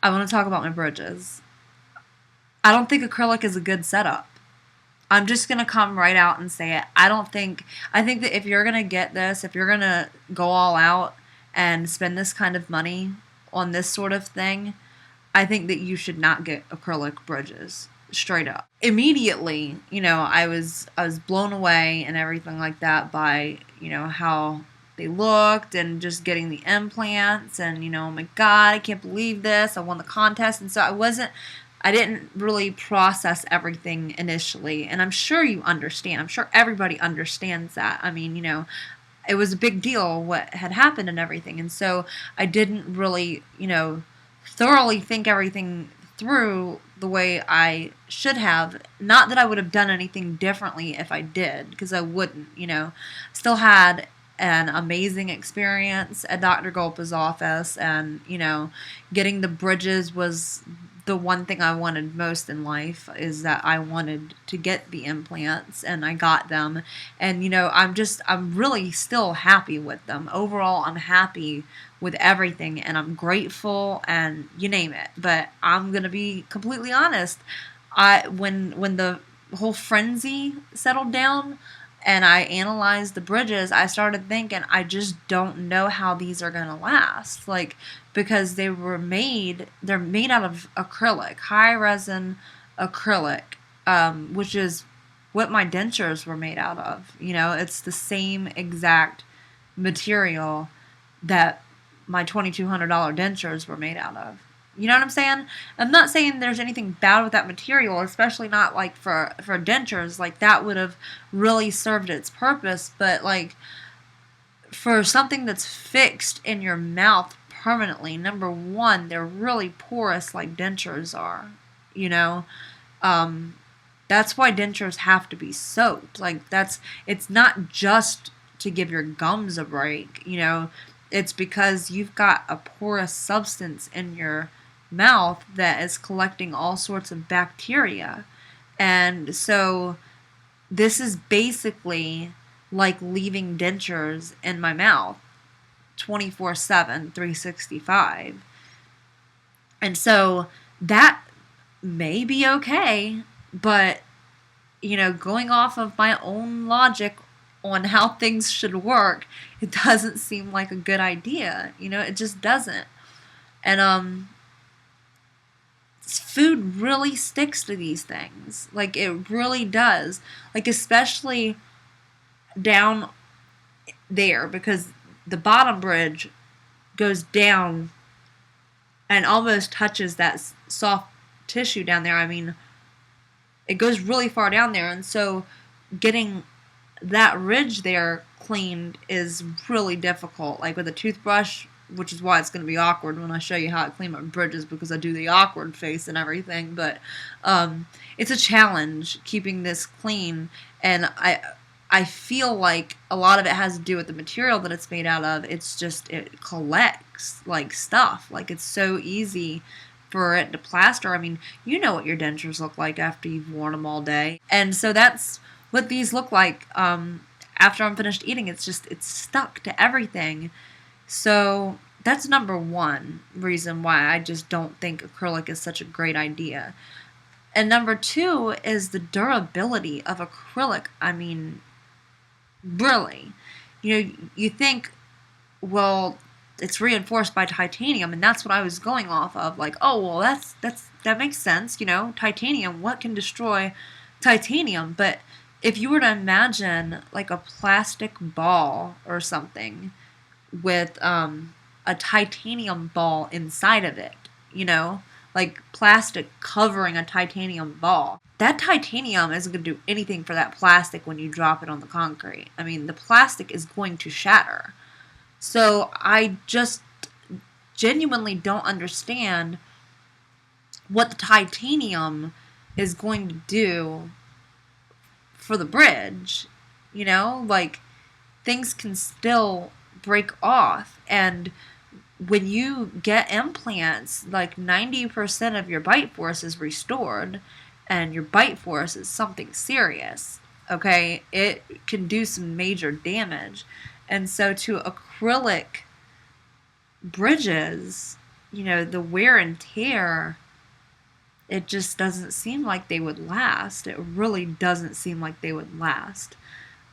I want to talk about my bridges. I don't think acrylic is a good setup. I'm just going to come right out and say it. I think that if you're going to get this, if you're going to go all out and spend this kind of money on this sort of thing, I think that you should not get acrylic bridges. Straight up. Immediately, I was blown away and everything like that by, how they looked and just getting the implants and, oh my God, I can't believe this. I won the contest. And so I didn't really process everything initially. And I'm sure you understand. I'm sure everybody understands that. I mean, it was a big deal what had happened and everything. And so I didn't really, thoroughly think everything through the way I should have. Not that I would have done anything differently if I did, because I wouldn't, Still had an amazing experience at Dr. Gulpa's office, and, getting the bridges was the one thing I wanted most in life, is that I wanted to get the implants, and I got them. And, I'm really still happy with them. Overall, I'm happy with everything, and I'm grateful, and you name it. But I'm going to be completely honest. When the whole frenzy settled down, and I analyzed the bridges, I started thinking, I just don't know how these are going to last. Like, because they're made out of acrylic, high resin acrylic, which is what my dentures were made out of. It's the same exact material that my $2,200 dentures were made out of. You know what I'm saying? I'm not saying there's anything bad with that material, especially not like for dentures. Like, that would have really served its purpose, but like for something that's fixed in your mouth permanently, number one, they're really porous like dentures are. You know, that's why dentures have to be soaked. Like, it's not just to give your gums a break. It's because you've got a porous substance in your mouth that is collecting all sorts of bacteria. And so this is basically like leaving dentures in my mouth 24/7, 365. And so that may be okay, but, going off of my own logic on how things should work, it doesn't seem like a good idea. It just doesn't. And food really sticks to these things. Like, it really does. Like, especially down there, because the bottom bridge goes down and almost touches that soft tissue down there. I mean, it goes really far down there, and so getting that ridge there cleaned is really difficult. Like, with a toothbrush, which is why it's going to be awkward when I show you how I clean my bridges, because I do the awkward face and everything. But it's a challenge keeping this clean, and I feel like a lot of it has to do with the material that it's made out of. It's just, it collects like stuff. Like, it's so easy for it to plaster. I mean, you know what your dentures look like after you've worn them all day. And so that's what these look like after I'm finished eating. It's stuck to everything. So that's number one reason why I just don't think acrylic is such a great idea. And number two is the durability of acrylic. I mean, really. You think, well, it's reinforced by titanium, and that's what I was going off of. Like, oh, well, that makes sense. Titanium, what can destroy titanium? But if you were to imagine like a plastic ball or something with a titanium ball inside of it, like plastic covering a titanium ball, that titanium isn't going to do anything for that plastic when you drop it on the concrete. I mean, the plastic is going to shatter. So I just genuinely don't understand what the titanium is going to do for the bridge. Like, things can still break off, and when you get implants, like 90% of your bite force is restored, and your bite force is something serious. Okay, it can do some major damage. And so to acrylic bridges, the wear and tear, it just doesn't seem like they would last. It really doesn't seem like they would last.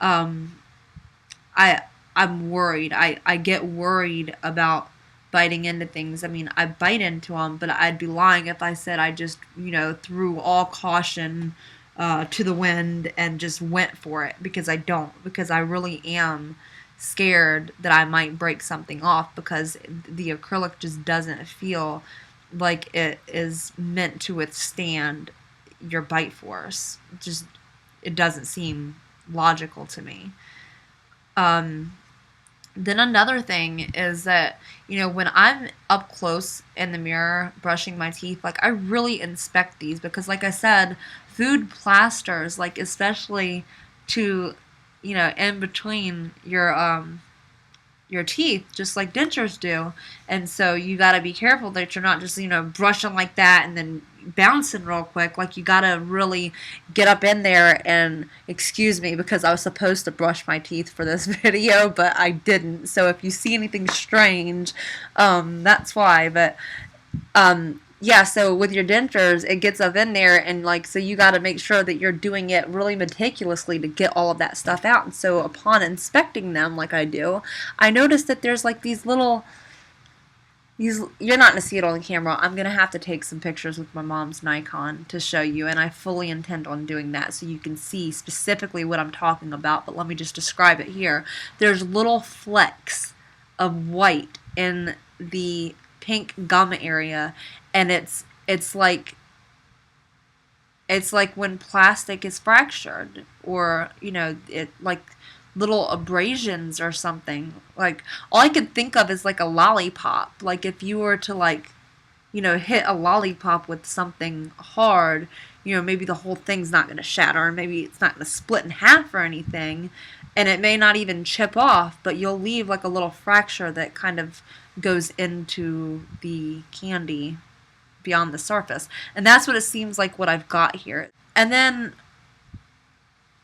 Um, I I'm worried. I get worried about biting into things. I mean, I bite into them, but I'd be lying if I said I just threw all caution to the wind and just went for it, because I don't. Because I really am scared that I might break something off, because the acrylic just doesn't feel like it is meant to withstand your bite force. Just it doesn't seem logical to me. Um, then another thing is that, when I'm up close in the mirror brushing my teeth, like I really inspect these, because like I said, food plasters, like especially to, in between your teeth, just like dentures do. And so you got to be careful that you're not just, brushing like that and then bouncing real quick. Like you got to really get up in there and, excuse me, because I was supposed to brush my teeth for this video, but I didn't. So if you see anything strange, that's why. But yeah, so with your dentures, it gets up in there, and like, so you got to make sure that you're doing it really meticulously to get all of that stuff out. And so upon inspecting them, like I do, I noticed that there's like these, you're not going to see it on the camera. I'm going to have to take some pictures with my mom's Nikon to show you, and I fully intend on doing that so you can see specifically what I'm talking about, but let me just describe it here. There's little flecks of white in the pink gum area, and it's like when plastic is fractured, or it like little abrasions or something. Like all I could think of is like a lollipop. Like if you were to like hit a lollipop with something hard, maybe the whole thing's not going to shatter, and maybe it's not going to split in half or anything, and it may not even chip off, but you'll leave like a little fracture that kind of goes into the candy beyond the surface. And that's what it seems like what I've got here. And then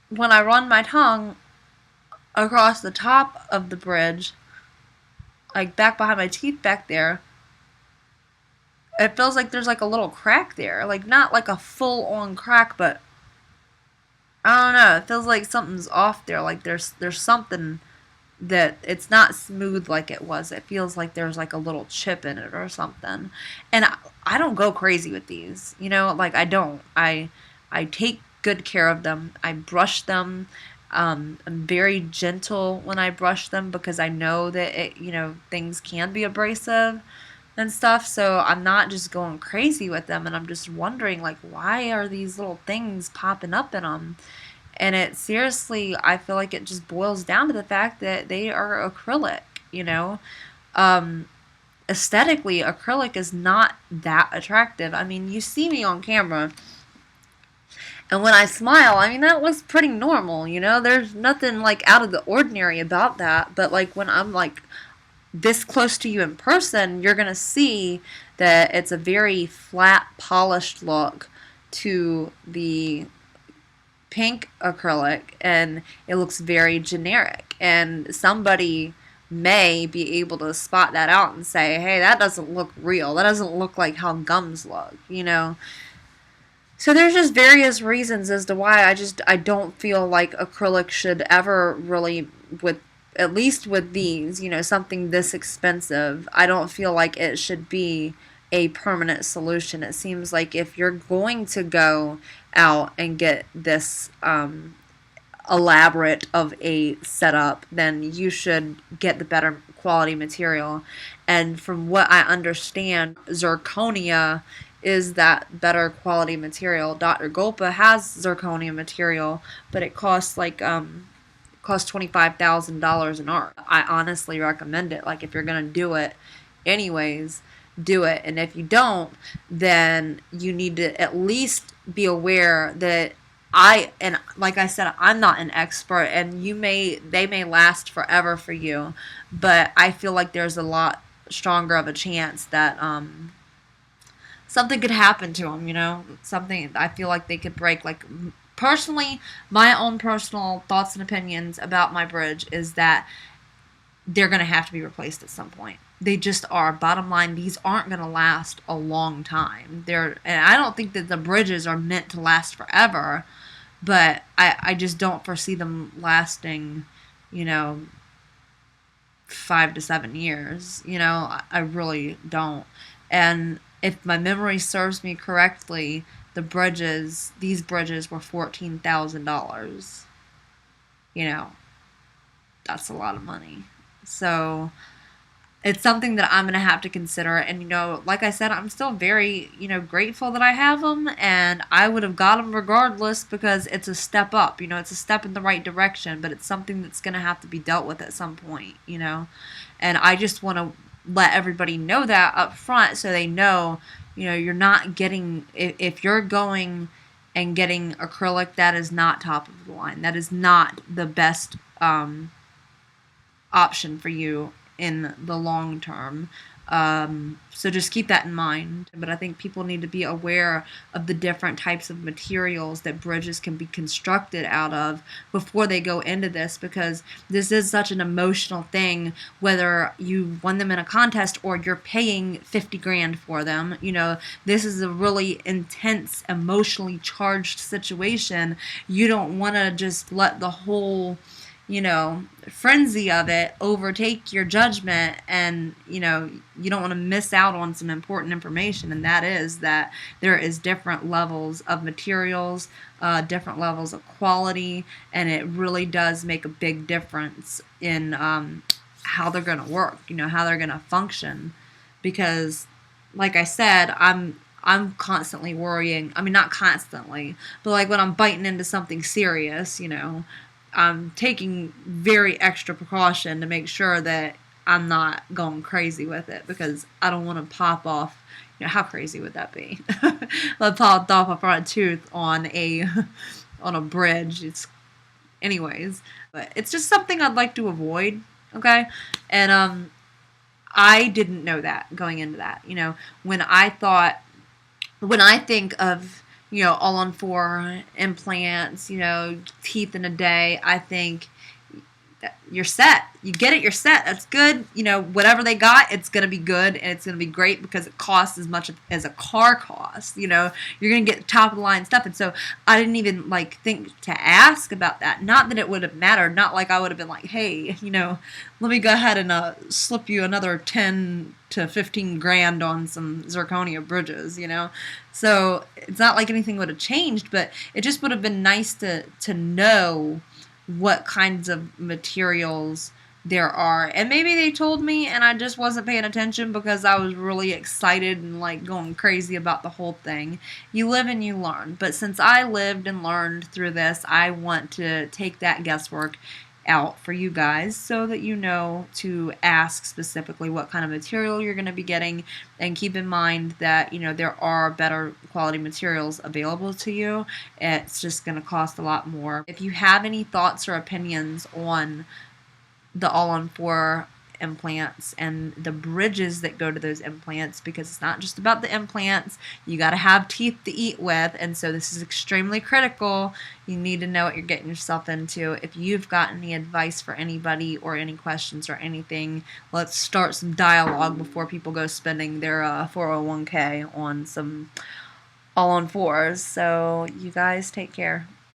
when I run my tongue across the top of the bridge, like back behind my teeth back there, it feels like there's like a little crack there. Like not like a full on crack, but I don't know. It feels like something's off there. Like there's something that it's not smooth like it was. It feels like there's like a little chip in it or something. And I don't go crazy with these, like I don't. I take good care of them. I brush them. I'm very gentle when I brush them, because I know that things can be abrasive and stuff. So I'm not just going crazy with them, and I'm just wondering like, why are these little things popping up in them? And it seriously, I feel like it just boils down to the fact that they are acrylic, Aesthetically, acrylic is not that attractive. I mean, you see me on camera, and when I smile, I mean, that looks pretty normal, There's nothing like out of the ordinary about that. But like when I'm like this close to you in person, you're going to see that it's a very flat, polished look to the pink acrylic, and it looks very generic, and somebody may be able to spot that out and say, hey, that doesn't look real, that doesn't look like how gums look, So there's just various reasons as to why I don't feel like acrylic should ever really, with at least with these, something this expensive, I don't feel like it should be a permanent solution. It seems like if you're going to go out and get this elaborate of a setup, then you should get the better quality material. And from what I understand, zirconia is that better quality material. Dr. Golpa has zirconia material, but it costs like costs $25,000 an art. I honestly recommend it. Like if you're gonna do it anyways, do it. And if you don't, then you need to at least be aware that and like I said, I'm not an expert, and they may last forever for you, but I feel like there's a lot stronger of a chance that something could happen to them, something I feel like they could break. Like personally, my own personal thoughts and opinions about my bridge is that they're going to have to be replaced at some point. They just are. Bottom line, these aren't going to last a long time. And I don't think that the bridges are meant to last forever, but I just don't foresee them lasting, you know, 5 to 7 years. I really don't. And if my memory serves me correctly, these bridges were $14,000. You know, that's a lot of money. So it's something that I'm going to have to consider. And, like I said, I'm still very, grateful that I have them. And I would have got them regardless because it's a step up. It's a step in the right direction. But it's something that's going to have to be dealt with at some point. And I just want to let everybody know that up front so they know, you're not getting, if you're going and getting acrylic, that is not top of the line. That is not the best option for you in the long term. So just keep that in mind. But I think people need to be aware of the different types of materials that bridges can be constructed out of before they go into this, because this is such an emotional thing, whether you won them in a contest or you're paying 50 grand for them. This is a really intense, emotionally charged situation. You don't want to just let the whole frenzy of it overtake your judgment, and you don't want to miss out on some important information, and that is that there is different levels of materials, different levels of quality, and it really does make a big difference in how they're going to work, how they're going to function, because like I said, I'm constantly worrying. I mean, not constantly, but like when I'm biting into something serious, I'm taking very extra precaution to make sure that I'm not going crazy with it, because I don't want to pop off. How crazy would that be? I popped off a front tooth on a bridge. Anyways, but it's just something I'd like to avoid. Okay, and I didn't know that going into that. When I think of all-on-4 implants, teeth in a day, I think that you're set. You get it, you're set. That's good. Whatever they got, it's going to be good, and it's going to be great because it costs as much as a car costs. You're going to get top of the line stuff. And so I didn't even think to ask about that. Not that it would have mattered. Not like I would have been like, hey, let me go ahead and slip you another 10 to 15 grand on some zirconia bridges, So it's not like anything would have changed, but it just would have been nice to know what kinds of materials there are. And maybe they told me and I just wasn't paying attention because I was really excited and going crazy about the whole thing. You live and you learn. But since I lived and learned through this, I want to take that guesswork out for you guys so that you know to ask specifically what kind of material you're going to be getting, and keep in mind that there are better quality materials available to you. It's just going to cost a lot more. If you have any thoughts or opinions on the all-on-4 implants and the bridges that go to those implants, because it's not just about the implants, you got to have teeth to eat with, and so this is extremely critical. You need to know what you're getting yourself into. If you've got any advice for anybody or any questions or anything, let's start some dialogue before people go spending their 401k on some all-on-4s. So you guys take care.